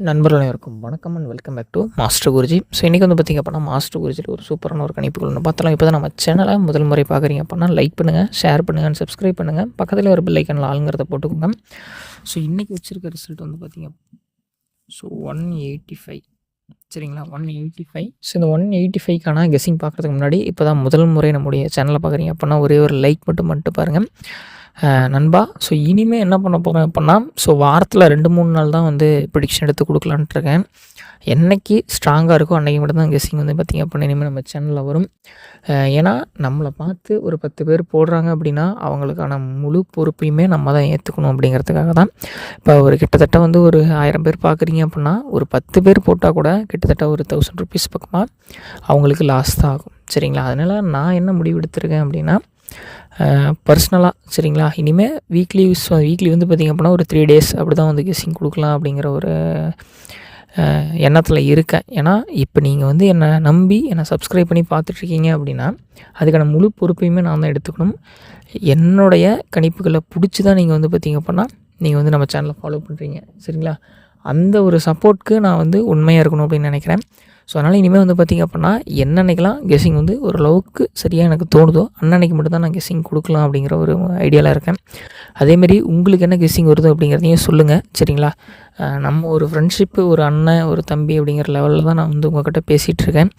நண்பர்கள் அனைவருக்கும் வணக்கம் and welcome back to master Guruji. So இன்றைக்கி வந்து பார்த்திங்க அப்படின்னா மாஸ்டர் குருஜியில் ஒரு சூப்பரான ஒரு கணிப்புகள் ஒன்று பார்த்தலாம். இப்போ தான் நம்ம சேனலை முதல் முறை பார்க்குறீங்க அப்படின்னா லைக் பண்ணுங்கள், ஷேர் பண்ணுங்கள், சப்ஸ்கிரைப் பண்ணுங்கள், பக்கத்தில் ஒரு பெல் ஐக்கனில் ஆளுங்கிறத போட்டுக்கோங்க. ஸோ இன்றைக்கி வச்சுருக்க ரிசல்ட் வந்து பார்த்திங்க 185 சரிங்களா, 185. ஸோ இந்த 185க்கான கெஸ்ஸிங் பார்க்குறதுக்கு முன்னாடி இப்போ தான் முதல் முறை நம்முடைய சேனலை பார்க்குறீங்க அப்படின்னா ஒரே ஒரு லைக் மட்டும் பண்ணிட்டு பாருங்கள் நண்பா. ஸோ இனிமேல் என்ன பண்ண போகிறேன் அப்படின்னா, ஸோ வாரத்தில் 2-3 நாள் தான் வந்து ப்ரிடிக்ஷன் எடுத்து கொடுக்கலான்ட்டு இருக்கேன். என்றைக்கு ஸ்ட்ராங்காக இருக்கோ அன்றைக்கி மட்டும் தான் கெஸ்ஸிங் வந்து பார்த்திங்க அப்படின்னா இனிமேல் நம்ம சேனலில் வரும். ஏன்னா நம்மளை பார்த்து ஒரு 10 பேர் போடுறாங்க அப்படின்னா அவங்களுக்கான முழு பொறுப்பையுமே நம்ம தான் ஏற்றுக்கணும் அப்படிங்கிறதுக்காக தான். இப்போ ஒரு கிட்டத்தட்ட வந்து ஒரு 1000 பேர் பார்க்குறீங்க அப்படின்னா ஒரு 10 பேர் போட்டால் கூட கிட்டத்தட்ட ஒரு 1000 ருபீஸ் பக்கமாக அவங்களுக்கு லாஸ் தான் ஆகும். சரிங்களா, அதனால் நான் என்ன முடிவு எடுத்திருக்கேன் அப்படின்னா பர்சனலாக சரிங்களா, இனிமேல் வீக்லி வந்து பார்த்திங்க அப்படின்னா ஒரு 3 days அப்படி தான் வந்து கெஸ்ஸிங் கொடுக்கலாம் அப்படிங்கிற ஒரு எண்ணத்தில் இருக்கேன். ஏன்னா இப்போ நீங்கள் வந்து என்னை நம்பி என்னை சப்ஸ்கிரைப் பண்ணி பார்த்துட்ருக்கீங்க அப்படின்னா அதுக்கான முழு பொறுப்பையுமே நான் தான் எடுத்துக்கணும். என்னுடைய கணிப்புகளை பிடிச்சி தான் நீங்கள் வந்து பார்த்திங்க அப்படின்னா நீங்கள் வந்து நம்ம சேனலை ஃபாலோ பண்ணுறீங்க. சரிங்களா, அந்த ஒரு சப்போர்ட்க்கு நான் வந்து உண்மையாக இருக்கணும் அப்படின்னு நினைக்கிறேன். ஸோ அதனால் இனிமேல் வந்து பார்த்திங்க அப்படின்னா என்னன்னைக்கெல்லாம் கெஸ்ஸிங் வந்து ஓரளவுக்கு சரியாக எனக்கு தோணுதோ அன்னன்னைக்கு மட்டும் தான் நான் கெஸ்ஸிங் கொடுக்கலாம் அப்படிங்கிற ஒரு ஐடியாவில் இருக்கேன். அதேமாரி உங்களுக்கு என்ன கெஸ்ஸிங் வருது அப்படிங்கிறதையும் சொல்லுங்கள். சரிங்களா, நம்ம ஒரு ஃப்ரெண்ட்ஷிப்பு, ஒரு அண்ணன், ஒரு தம்பி அப்படிங்கிற லெவலில் தான் நான் வந்து உங்கள்கிட்ட பேசிகிட்ருக்கேன்.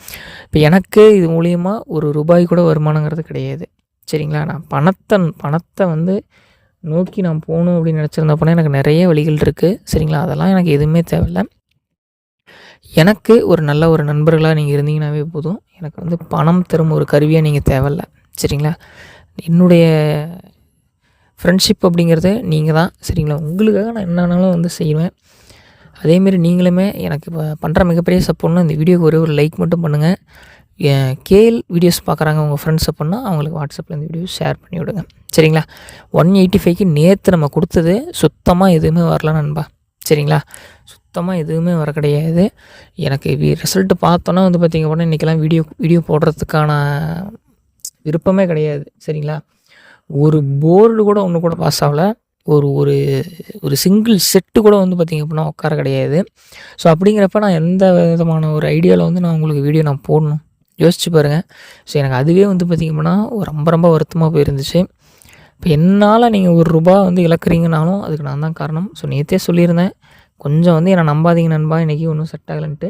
இப்போ எனக்கு இது மூலிமா ஒரு ரூபாய் கூட வருமானங்கிறது கிடையாது. சரிங்களா, நான் பணத்தை வந்து நோக்கி நான் போகணும் அப்படின்னு நினச்சிருந்தப்போனா எனக்கு நிறைய வழிகள் இருக்குது. சரிங்களா, அதெல்லாம் எனக்கு எதுவுமே தேவையில்லை. எனக்கு ஒரு நல்ல ஒரு நண்பர்களாக நீங்கள் இருந்தீங்கன்னாவே போதும். எனக்கு வந்து பணம் தரும் ஒரு கருவியாக நீங்கள் தேவையில்லை. சரிங்களா, என்னுடைய ஃப்ரெண்ட்ஷிப் அப்படிங்கிறது நீங்கள் தான். சரிங்களா, உங்களுக்காக நான் என்னன்னாலும் வந்து செய்வேன். அதேமாரி நீங்களுமே எனக்கு இப்போ பண்ணுற மிகப்பெரிய சப்போர்ட்னா இந்த வீடியோக்கு ஒரே ஒரு லைக் மட்டும் பண்ணுங்கள். கேஎல் வீடியோஸ் பார்க்குறாங்க உங்கள் ஃப்ரெண்ட்ஸ் அப்படின்னா அவங்களுக்கு வாட்ஸ்அப்பில் இந்த வீடியோ ஷேர் பண்ணி விடுங்க. சரிங்களா, 185க்கு நேற்று நம்ம கொடுத்தது சுத்தமாக எதுவுமே வரல நண்பா. சரிங்களா, சுத்தமாக எதுவுமே வர கிடையாது. எனக்கு ரிசல்ட்டு பார்த்தோன்னா வந்து பார்த்திங்க அப்படின்னா இன்றைக்கெல்லாம் வீடியோ போடுறதுக்கான விருப்பமே கிடையாது. சரிங்களா, ஒரு போர்டு கூட ஒன்று கூட பாஸ் ஆகலை. ஒரு ஒரு ஒரு சிங்கிள் செட்டு கூட வந்து பார்த்திங்க அப்படின்னா உட்கார கிடையாது. ஸோ அப்படிங்கிறப்ப நான் எந்த விதமான ஒரு ஐடியாவில் வந்து நான் உங்களுக்கு வீடியோ நான் போடணும் யோசிச்சு பாருங்கள். ஸோ எனக்கு அதுவே வந்து பார்த்திங்க அப்படின்னா ரொம்ப ரொம்ப வருத்தமாக போயிருந்துச்சு. இப்போ என்னால் நீங்கள் ₹1 வந்து இழக்கிறீங்கனாலும் அதுக்கு நான் தான் காரணம். ஸோ நேற்றே சொல்லியிருந்தேன், கொஞ்சம் வந்து என்னை நம்பாதீங்க நண்பா, இன்றைக்கி ஒன்றும் செட் ஆகலைன்ட்டு.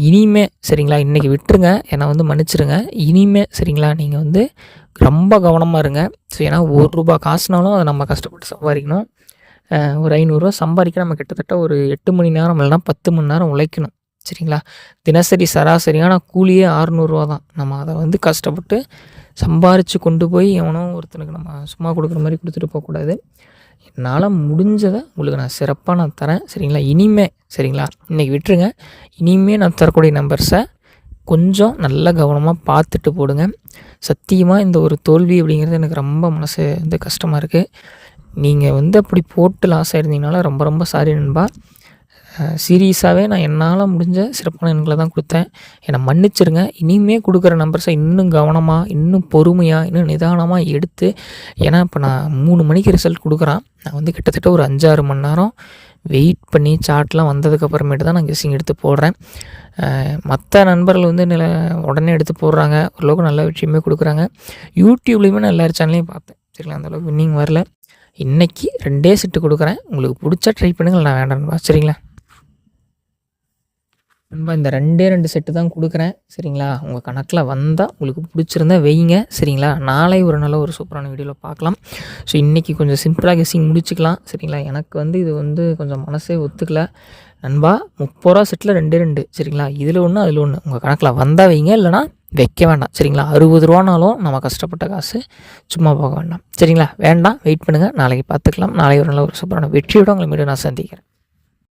இனிமே சரிங்களா, இன்றைக்கி விட்டுருங்க, என்னை வந்து மன்னிச்சிருங்க. இனிமே சரிங்களா நீங்கள் வந்து ரொம்ப கவனமாக இருங்க. ஸோ ஏன்னா ₹1 காசுனாலும் அதை நம்ம கஷ்டப்பட்டு சம்பாதிக்கணும். ஒரு ₹500 சம்பாதிக்க நம்ம கிட்டத்தட்ட ஒரு 8 மணி நேரம் இல்லைனா 10 மணி நேரம் உழைக்கணும். சரிங்களா, தினசரி சராசரியான கூலியே ₹600 தான். நம்ம அதை வந்து கஷ்டப்பட்டு சம்பாரித்து கொண்டு போய் எவனோ ஒருத்தனுக்கு நம்ம சும்மா கொடுக்குற மாதிரி கொடுத்துட்டு போகக்கூடாது. என்னால் முடிஞ்சதை உங்களுக்கு நான் சிறப்பாக நான் தரேன். சரிங்களா, இனிமே சரிங்களா இன்றைக்கி விட்டுருங்க. இனிமேல் நான் தரக்கூடிய நம்பர்ஸை கொஞ்சம் நல்ல கவனமாக பார்த்துட்டு போடுங்க. சத்தியமாக இந்த ஒரு தோல்வி அப்படிங்கிறது எனக்கு ரொம்ப மனசு வந்து கஷ்டமாக இருக்குது. நீங்கள் வந்து அப்படி போட்டு லாஸ் ஆகிருந்தீங்கனால ரொம்ப ரொம்ப சாரி நண்பா. சீரியஸாகவே நான் என்னால் முடிஞ்ச சிறப்பான எண்களை தான் கொடுத்தேன். என்னை மன்னிச்சிருங்க. இனிமேல் கொடுக்குற நம்பர்ஸை இன்னும் கவனமாக, இன்னும் பொறுமையாக, இன்னும் நிதானமாக எடுத்து, ஏன்னா இப்போ நான் 3 மணிக்கு ரிசல்ட் கொடுக்குறான். நான் வந்து கிட்டத்தட்ட ஒரு 5-6 மணி நேரம் வெயிட் பண்ணி சார்ட்லாம் வந்ததுக்கப்புறமேட்டு தான் நான் கெஸ்ஸிங் எடுத்து போடுறேன். மற்ற நண்பர்கள் வந்து உடனே எடுத்து போடுறாங்க, ஓரளவுக்கு நல்ல விஷயமே கொடுக்குறாங்க. யூடியூப்லேயுமே நான் எல்லா சேனல்லையும் பார்த்தேன். சரிங்களா, அந்தளவுக்கு வின்னிங் வரல. இன்றைக்கி 2 செட்டு கொடுக்குறேன். உங்களுக்கு பிடிச்சா ட்ரை பண்ணுங்கள், நான் வேண்டாம்ப்பா. சரிங்களா நண்பா, இந்த 2 செட்டு தான் கொடுக்குறேன். சரிங்களா, உங்கள் கணக்கில் வந்தால் உங்களுக்கு பிடிச்சிருந்தா வைங்க. சரிங்களா, நாளை ஒரு நல்ல ஒரு சூப்பரான வீடியோவில் பார்க்கலாம். ஸோ இன்றைக்கி கொஞ்சம் சிம்பிளாக கெஸ்ஸிங் முடிச்சுக்கலாம். சரிங்களா, எனக்கு வந்து இது வந்து கொஞ்சம் மனசே ஒத்துக்கல நண்பா. ₹30 செட்டில் 2 சரிங்களா, இதில் ஒன்று அதில் ஒன்று. உங்கள் கணக்கில் வந்தால் வைங்க, இல்லைனா வைக்க வேண்டாம். சரிங்களா, ₹60 நம்ம கஷ்டப்பட்ட காசு சும்மா போக வேண்டாம். சரிங்களா, வேண்டாம், வெயிட் பண்ணுங்கள், நாளைக்கு பார்த்துக்கலாம். நாளை ஒரு நல்ல ஒரு சூப்பரான வெற்றியோடு உங்களை மீண்டும் நான் சந்திக்கிறேன்.